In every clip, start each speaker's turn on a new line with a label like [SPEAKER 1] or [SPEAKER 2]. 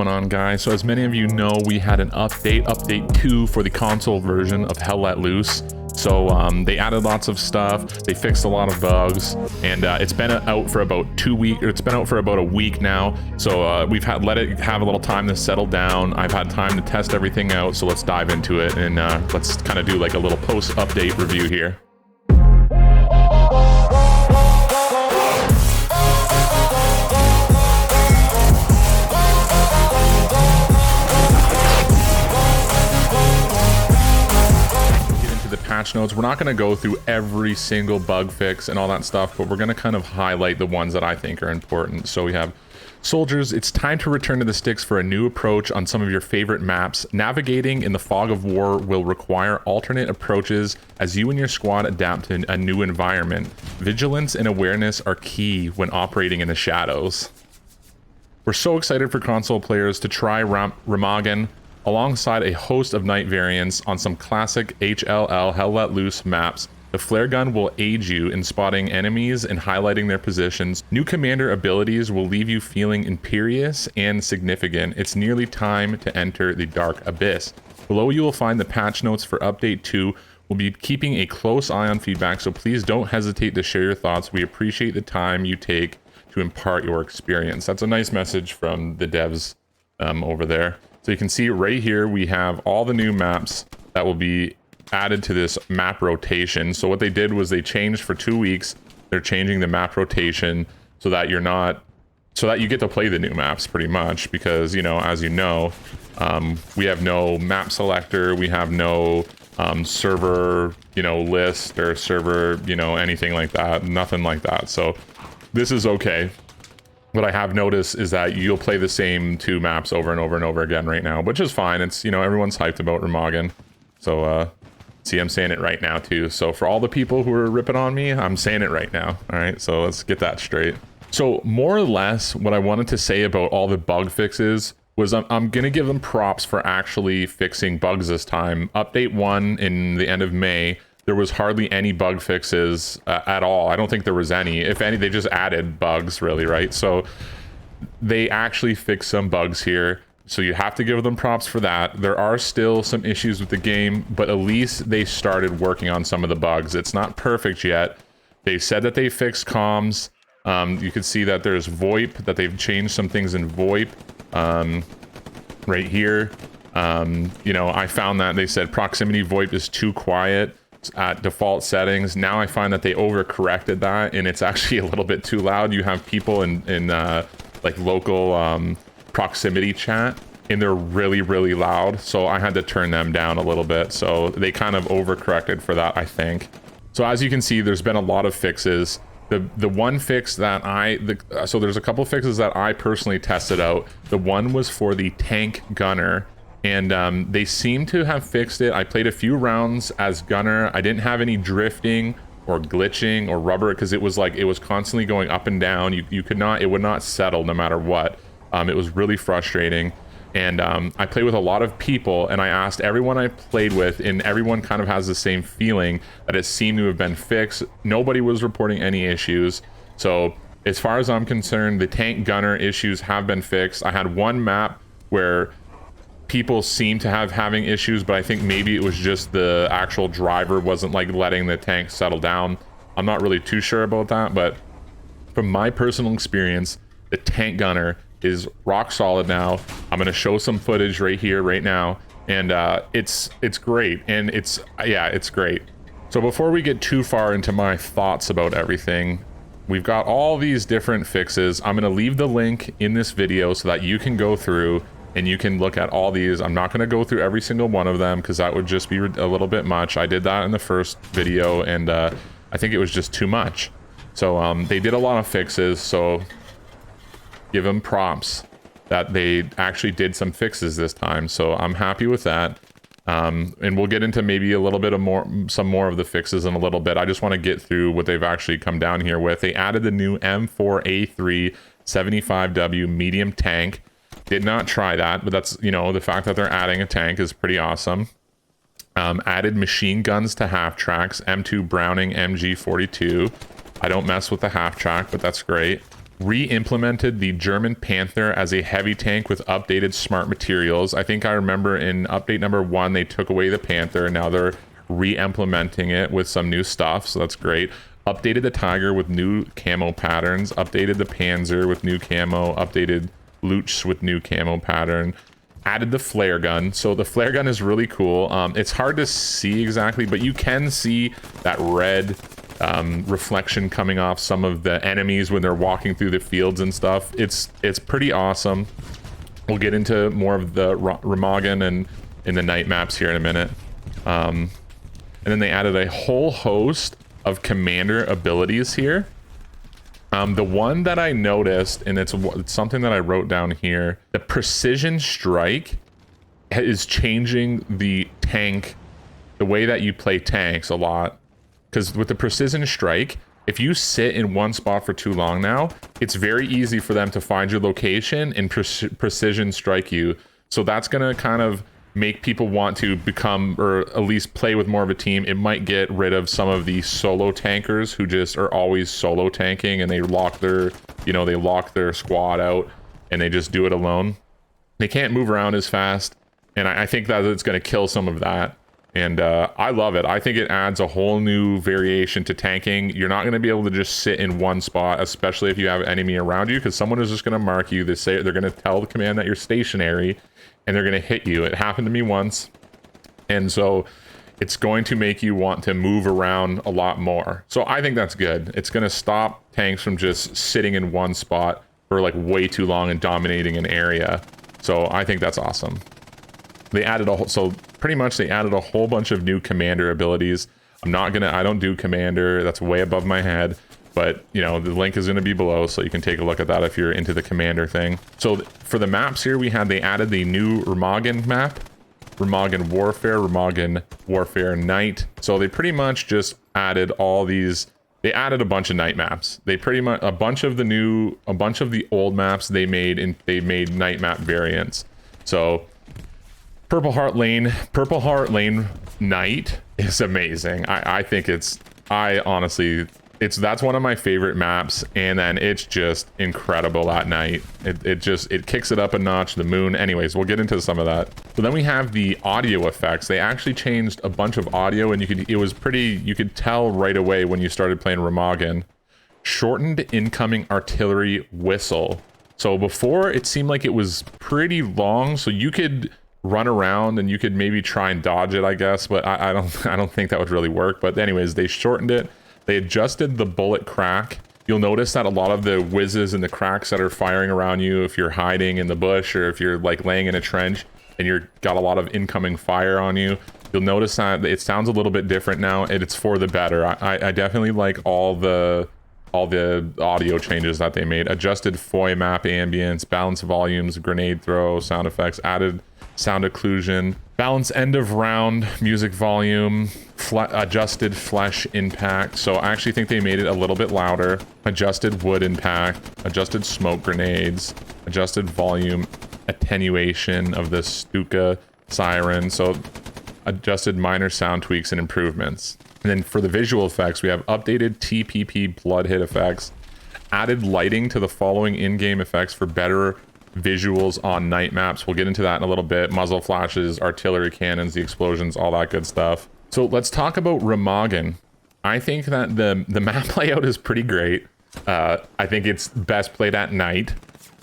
[SPEAKER 1] Going on, guys? So as many of you know, we had an update 2 for the console version of Hell Let Loose. So they added lots of stuff, they fixed a lot of bugs, and it's been out for about 2 weeks, or it's been out for about a week now. So we've let it have a little time to settle down. I've had time to test everything out, so let's dive into it and let's kind of do like a little post-update review here. Patch notes. We're not going to go through every single bug fix and all that stuff, but we're going to kind of highlight the ones that I think are important. So we have soldiers. It's time to return to the sticks for a new approach on some of your favorite maps. Navigating in the fog of war will require alternate approaches as you and your squad adapt to a new environment. Vigilance and awareness are key when operating in the shadows. We're so excited for console players to try Remagen alongside a host of night variants on some classic HLL Hell Let Loose maps. The flare gun will aid you in spotting enemies and highlighting their positions. New commander abilities will leave you feeling imperious and significant. It's nearly time to enter the dark abyss. Below you will find the patch notes for update 2. We'll be keeping a close eye on feedback, so please don't hesitate to share your thoughts. We appreciate the time you take to impart your experience. That's a nice message from the devs over there. So you can see right here, we have all the new maps that will be added to this map rotation. So what they did was they changed for 2 weeks. They're changing the map rotation so that you get to play the new maps pretty much, because, you know, as you know, we have no map selector. We have no server, you know, list or server, you know, anything like that. Nothing like that. So this is okay. What I have noticed is that you'll play the same 2 maps over and over and over again right now, which is fine. It's, you know, everyone's hyped about Remagen. So, see, I'm saying it right now too. So for all the people who are ripping on me, I'm saying it right now. All right, so let's get that straight. So more or less what I wanted to say about all the bug fixes was I'm going to give them props for actually fixing bugs this time. Update 1 in the end of May, there was hardly any bug fixes at all. I don't think there was any. If any, they just added bugs, really, right? So they actually fixed some bugs here. So you have to give them props for that. There are still some issues with the game, but at least they started working on some of the bugs. It's not perfect yet. They said that they fixed comms. You can see that there's VoIP, that they've changed some things in VoIP right here. You know, I found that they said proximity VoIP is too quiet at default settings. Now I find that they overcorrected that, and it's actually a little bit too loud. You have people in like local proximity chat, and they're really loud, so I had to turn them down a little bit. So they kind of overcorrected for that, I think. So as you can see, there's been a lot of fixes. The one fix that so there's a couple fixes that I personally tested out. The one was for the tank gunner, and they seem to have fixed it. I played a few rounds as gunner. I didn't have any drifting or glitching or rubber, because it was like it was constantly going up and down. You could not, it would not settle no matter what. It was really frustrating. And I played with a lot of people, and I asked everyone I played with, and everyone kind of has the same feeling that it seemed to have been fixed. Nobody was reporting any issues. So as far as I'm concerned, the tank gunner issues have been fixed. I had one map where people seem to having issues, but I think maybe it was just the actual driver wasn't like letting the tank settle down. I'm not really too sure about that, but from my personal experience, the tank gunner is rock solid now. I'm going to show some footage right here right now, and it's great, and it's great. So before we get too far into my thoughts about everything, we've got all these different fixes. I'm going to leave the link in this video so that you can go through and you can look at all these. I'm not going to go through every single one of them, because that would just be a little bit much. I did that in the first video, and I think it was just too much. So they did a lot of fixes, so give them props that they actually did some fixes this time. So I'm happy with that. And we'll get into maybe a little bit of some more of the fixes in a little bit. I just want to get through what they've actually come down here with. They added the new M4A3 75W medium tank. Did not try that, but that's, you know, the fact that they're adding a tank is pretty awesome. Added machine guns to half tracks, M2 Browning MG42. I don't mess with the half track, but that's great. re-implemented the German Panther as a heavy tank with updated smart materials. I think I remember in update number 1 they took away the Panther, and now they're re-implementing it with some new stuff, so that's great. Updated the Tiger with new camo patterns, updated the Panzer with new camo, updated Luch with new camo pattern, added the flare gun. So the flare gun is really cool. It's hard to see exactly, but you can see that red reflection coming off some of the enemies when they're walking through the fields and stuff. It's pretty awesome. We'll get into more of the Remagen and in the night maps here in a minute. And then they added a whole host of commander abilities here. The one that I noticed, and it's something that I wrote down here, the precision strike is changing the tank, the way that you play tanks a lot. Because with the precision strike, if you sit in one spot for too long now, it's very easy for them to find your location and precision strike you. So that's going to kind of make people want to become, or at least play with more of a team. It might get rid of some of the solo tankers who just are always solo tanking and they lock their, they lock their squad out and they just do it alone. They can't move around as fast. And I think that it's going to kill some of that. And I love it. I think it adds a whole new variation to tanking. You're not going to be able to just sit in one spot, especially if you have an enemy around you, because someone is just going to mark you. They're going to tell the command that you're stationary, and they're going to hit you. It happened to me once. And so it's going to make you want to move around a lot more. So I think that's good. It's going to stop tanks from just sitting in one spot for like way too long and dominating an area. So I think that's awesome. They added pretty much they added a whole bunch of new commander abilities. I don't do commander. That's way above my head. But, the link is going to be below, so you can take a look at that if you're into the commander thing. So for the maps here, they added the new Remagen map, Remagen Warfare Night. So they pretty much just added they added a bunch of night maps. They pretty much, a bunch of the old maps they made night map variants. So Purple Heart Lane Night is amazing. I think that's one of my favorite maps, and then it's just incredible at night. It kicks it up a notch. The moon. Anyways, we'll get into some of that. So then we have the audio effects. They actually changed a bunch of audio, and you could tell right away when you started playing Remagen. Shortened incoming artillery whistle. So before it seemed like it was pretty long, so you could run around and you could maybe try and dodge it, I guess, but I don't think that would really work. But anyways, they shortened it. They adjusted the bullet crack. You'll notice that a lot of the whizzes and the cracks that are firing around you, if you're hiding in the bush or if you're like laying in a trench and you're got a lot of incoming fire on you, you'll notice that it sounds a little bit different now, and it's for the better. I definitely like all the audio changes that they made. Adjusted FOI map ambience, balance volumes, grenade throw, sound effects, added sound occlusion, balance end of round, music volume, adjusted flesh impact. So I actually think they made it a little bit louder. Adjusted wood impact, adjusted smoke grenades, adjusted volume attenuation of the Stuka siren. So adjusted minor sound tweaks and improvements. And then for the visual effects, we have updated TPP blood hit effects, added lighting to the following in-game effects for better visuals on night maps. We'll get into that in a little bit. Muzzle flashes, artillery cannons, the explosions, all that good stuff. So let's talk about Remagen. I think that the map layout is pretty great. I think it's best played at night.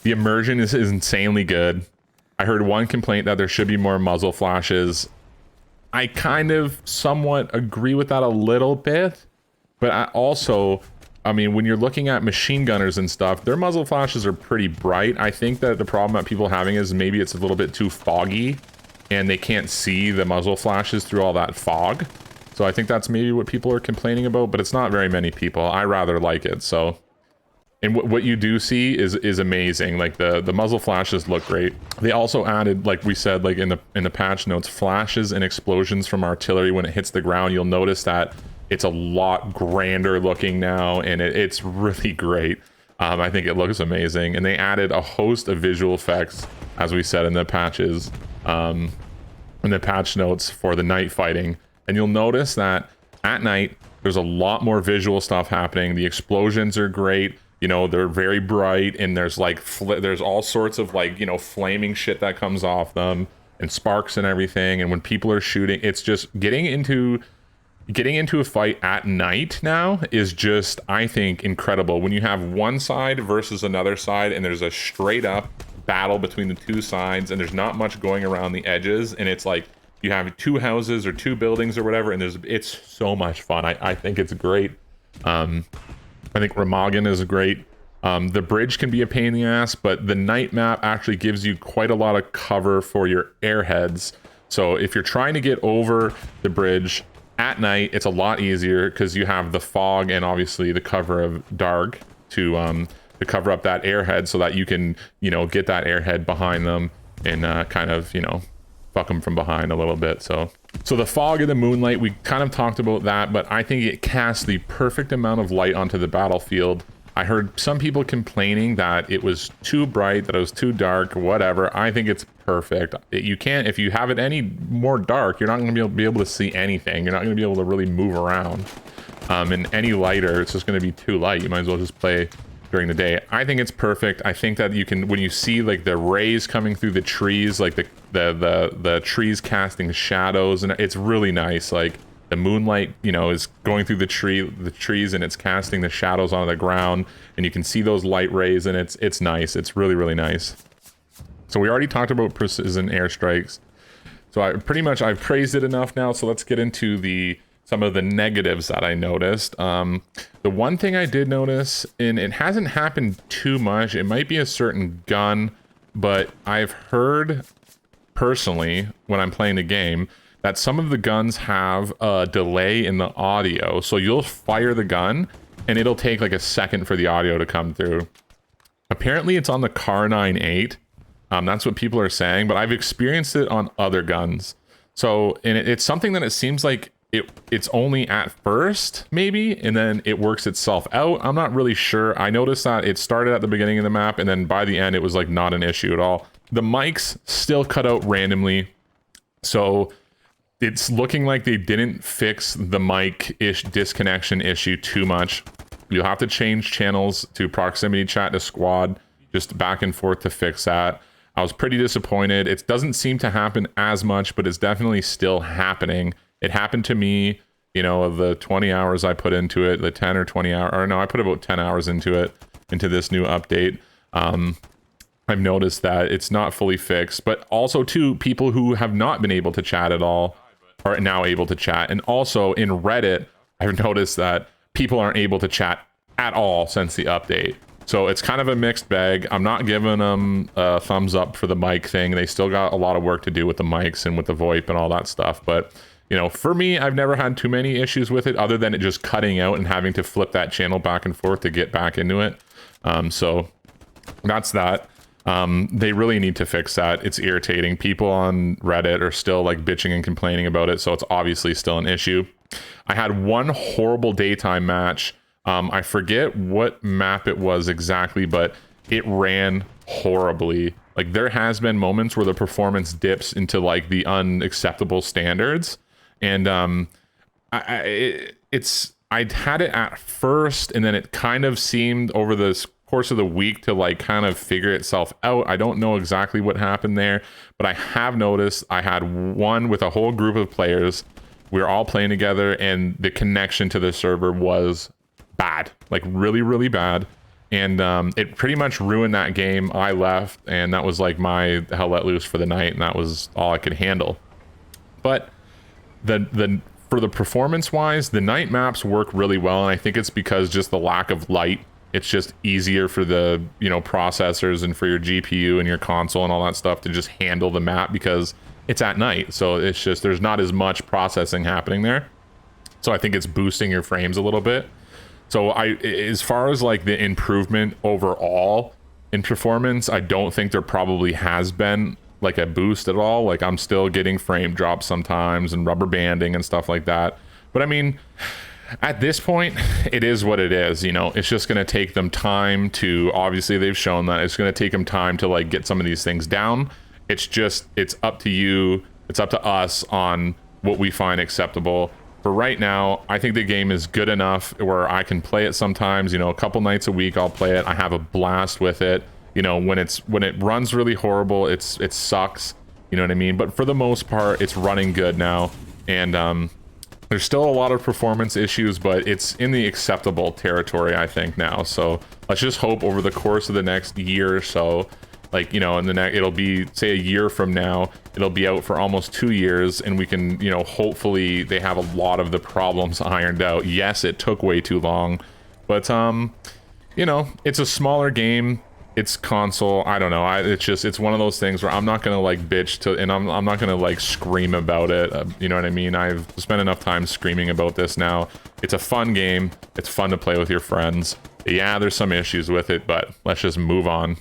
[SPEAKER 1] The immersion is insanely good. I heard one complaint that there should be more muzzle flashes. I kind of somewhat agree with that a little bit, but I mean, when you're looking at machine gunners and stuff, their muzzle flashes are pretty bright. I think that the problem that people are having is maybe it's a little bit too foggy and they can't see the muzzle flashes through all that fog. So I think that's maybe what people are complaining about, but it's not very many people. I rather like it. So, and what you do see is amazing. Like the muzzle flashes look great. They also added, like we said, like in the patch notes, flashes and explosions from artillery when it hits the ground. You'll notice that it's a lot grander looking now, and it's really great. I think it looks amazing. And they added a host of visual effects, as we said in the patches, in the patch notes for the night fighting. And you'll notice that at night, there's a lot more visual stuff happening. The explosions are great. you know, they're very bright, and there's like there's all sorts of like, you know, flaming shit that comes off them and sparks and everything. And when people are shooting, it's just getting into a fight at night now is just, I think, incredible. When you have one side versus another side and there's a straight up battle between the two sides and there's not much going around the edges, and it's like you have two houses or two buildings or whatever, and it's so much fun. I think it's great. I think Remagen is great. The bridge can be a pain in the ass, but the night map actually gives you quite a lot of cover for your airheads. So if you're trying to get over the bridge at night, it's a lot easier because you have the fog and obviously the cover of dark to cover up that airhead, so that you can, you know, get that airhead behind them and kind of, you know, fuck them from behind a little bit. So the fog and the moonlight, we kind of talked about that, but I think it casts the perfect amount of light onto the battlefield. I heard some people complaining that it was too bright, that it was too dark, whatever. I think it's perfect. You can't, if you have it any more dark, you're not going to be able to see anything. You're not going to be able to really move around. And any lighter, it's just going to be too light. You might as well just play during the day. I think it's perfect. I think that you can, when you see like the rays coming through the trees, like the trees casting shadows, and it's really nice. Like the moonlight, you know, is going through the trees and it's casting the shadows onto the ground, and you can see those light rays, and it's nice. It's really, really nice. So we already talked about precision airstrikes. So I've praised it enough now. So let's get into some of the negatives that I noticed. The one thing I did notice, and it hasn't happened too much, it might be a certain gun, but I've heard personally when I'm playing the game that some of the guns have a delay in the audio. So you'll fire the gun and it'll take like a second for the audio to come through. Apparently it's on the Kar98. That's what people are saying, but I've experienced it on other guns. So, and it's something that it seems like it's only at first maybe, and then it works itself out. I'm not really sure. I noticed that it started at the beginning of the map, and then by the end it was like not an issue at all. The mics still cut out randomly, so it's looking like they didn't fix the mic disconnection issue too much. You'll have to change channels to proximity chat to squad, just back and forth to fix that. I was pretty disappointed. It doesn't seem to happen as much, but it's definitely still happening. It happened to me, you know, of the 20 hours I put into it, the 10 or 20 hour, or no, I put about 10 hours into it, into this new update. I've noticed that it's not fully fixed, but also too, people who have not been able to chat at all are now able to chat. And also in Reddit, I've noticed that people aren't able to chat at all since the update. So it's kind of a mixed bag. I'm not giving them a thumbs up for the mic thing. They still got a lot of work to do with the mics and with the VoIP and all that stuff. But, you know, for me, I've never had too many issues with it other than it just cutting out and having to flip that channel back and forth to get back into it. So that's that. They really need to fix that. It's irritating. People on Reddit are still like bitching and complaining about it. So it's obviously still an issue. I had one horrible daytime match. I forget what map it was exactly, but it ran horribly. Like there has been moments where the performance dips into like the unacceptable standards. And I'd had it at first, and then it kind of seemed over the course of the week to like kind of figure itself out. I don't know exactly what happened there, but I have noticed I had one with a whole group of players. We were all playing together, and the connection to the server was bad, like really, really bad. And it pretty much ruined that game. I left, and that was like my hell let loose for the night, and that was all I could handle. But for the performance wise, the night maps work really well, and I think it's because just the lack of light. It's just easier for the, you know, processors and for your GPU and your console and all that stuff to just handle the map because it's at night. So it's just, there's not as much processing happening there. So I think it's boosting your frames a little bit. So as far as like the improvement overall in performance, I don't think there probably has been like a boost at all. Like I'm still getting frame drops sometimes and rubber banding and stuff like that. But I mean, at this point, it is what it is. You know, it's just going to take them time to, obviously they've shown that it's going to take them time to like get some of these things down. It's up to you. It's up to us on what we find acceptable. for right now, I think the game is good enough where I can play it sometimes, you know, a couple nights a week I'll play it. I have a blast with it. You know, when it runs really horrible, it sucks, you know what I mean? But for the most part, it's running good now. And there's still a lot of performance issues, but it's in the acceptable territory, I think, now. So let's just hope over the course of the next year or so, like, you know, in the next, it'll be, say, a year from now, it'll be out for almost 2 years, and we can, you know, hopefully they have a lot of the problems ironed out. Yes, it took way too long, but, you know, it's a smaller game. It's console. I don't know. It's one of those things where I'm not gonna like bitch to, and I'm not gonna like scream about it. You know what I mean? I've spent enough time screaming about this now. It's a fun game. It's fun to play with your friends. Yeah, there's some issues with it, but let's just move on.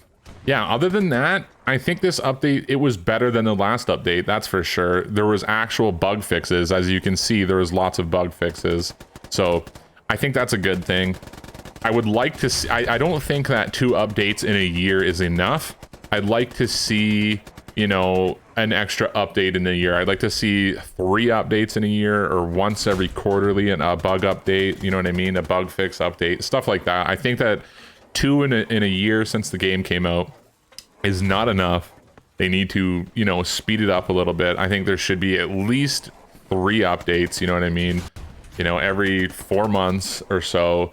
[SPEAKER 1] Yeah, other than that, I think this update, it was better than the last update, that's for sure. There was actual bug fixes. As you can see, there was lots of bug fixes. So I think that's a good thing. I would like to see, I don't think that 2 updates in a year is enough. I'd like to see, you know, an extra update in a year. I'd like to see 3 updates in a year, or once every quarterly and a bug update, you know what I mean? A bug fix update, stuff like that. I think that 2 in a year since the game came out is not enough. They need to, you know, speed it up a little bit. I think there should be at least 3 updates, you know what I mean? You know, every 4 months or so.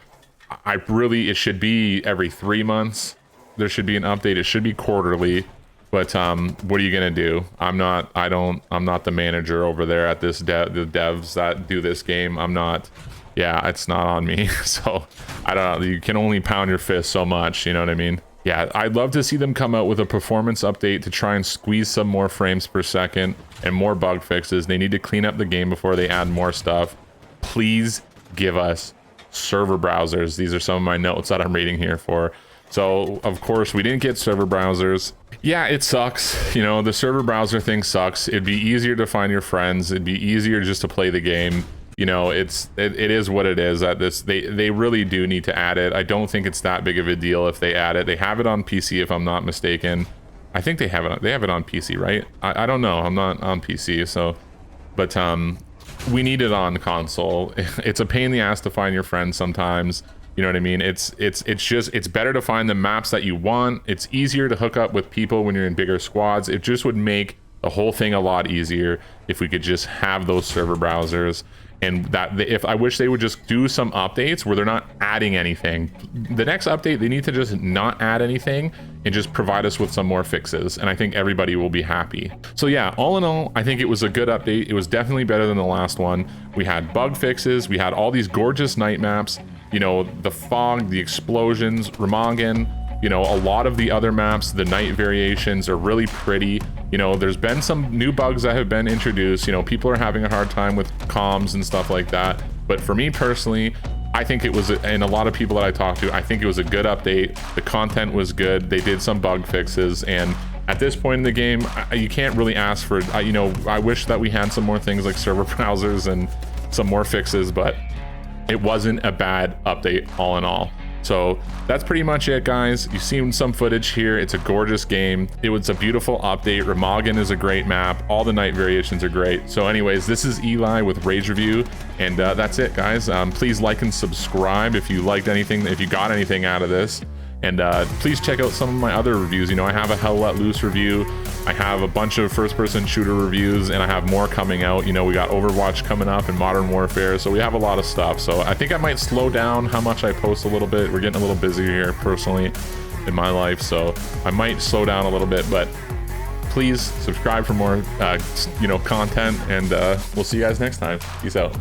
[SPEAKER 1] It should be every 3 months. There should be an update. It should be quarterly. But what are you gonna do? I'm not the manager over there at this the devs that do this game. Yeah, it's not on me. So I don't know. You can only pound your fist so much, you know what I mean? Yeah, I'd love to see them come out with a performance update to try and squeeze some more frames per second and more bug fixes. They need to clean up the game before they add more stuff. Please give us server browsers. These are some of my notes that I'm reading here for. So of course we didn't get server browsers. Yeah, it sucks. You know, the server browser thing sucks. It'd be easier to find your friends. It'd be easier just to play the game. You know, it is what it is. At this, they really do need to add it. I don't think it's that big of a deal if they add it. They have it on PC, if I'm not mistaken. I think they have it on PC, right? I don't know. I'm not on PC, so, but we need it on console. It's a pain in the ass to find your friends sometimes. You know what I mean? It's better to find the maps that you want. It's easier to hook up with people when you're in bigger squads. It just would make the whole thing a lot easier if we could just have those server browsers. And if I wish they would just do some updates where they're not adding anything. The next update, they need to just not add anything and just provide us with some more fixes. And I think everybody will be happy. So yeah, all in all, I think it was a good update. It was definitely better than the last one. We had bug fixes. We had all these gorgeous night maps. You know, the fog, the explosions, Remagen. You know, a lot of the other maps, the night variations are really pretty. You know, there's been some new bugs that have been introduced. You know, people are having a hard time with comms and stuff like that. But for me personally, I think it was, and a lot of people that I talked to, I think it was a good update. The content was good. They did some bug fixes. And at this point in the game, you can't really ask for, you know, I wish that we had some more things like server browsers and some more fixes, but it wasn't a bad update all in all. So that's pretty much it, guys. You've seen some footage here. It's a gorgeous game. It was a beautiful update. Remagen is a great map. All the night variations are great. So anyways, this is Eli with Rage Review, and that's it, guys. Please like and subscribe if you liked anything, if you got anything out of this. And please check out some of my other reviews. You know, I have a Hell Let Loose review. I have a bunch of first-person shooter reviews, and I have more coming out. You know, we got Overwatch coming up and Modern Warfare, so we have a lot of stuff. So I think I might slow down how much I post a little bit. We're getting a little busier here personally in my life, so I might slow down a little bit, but please subscribe for more, you know, content, and we'll see you guys next time. Peace out.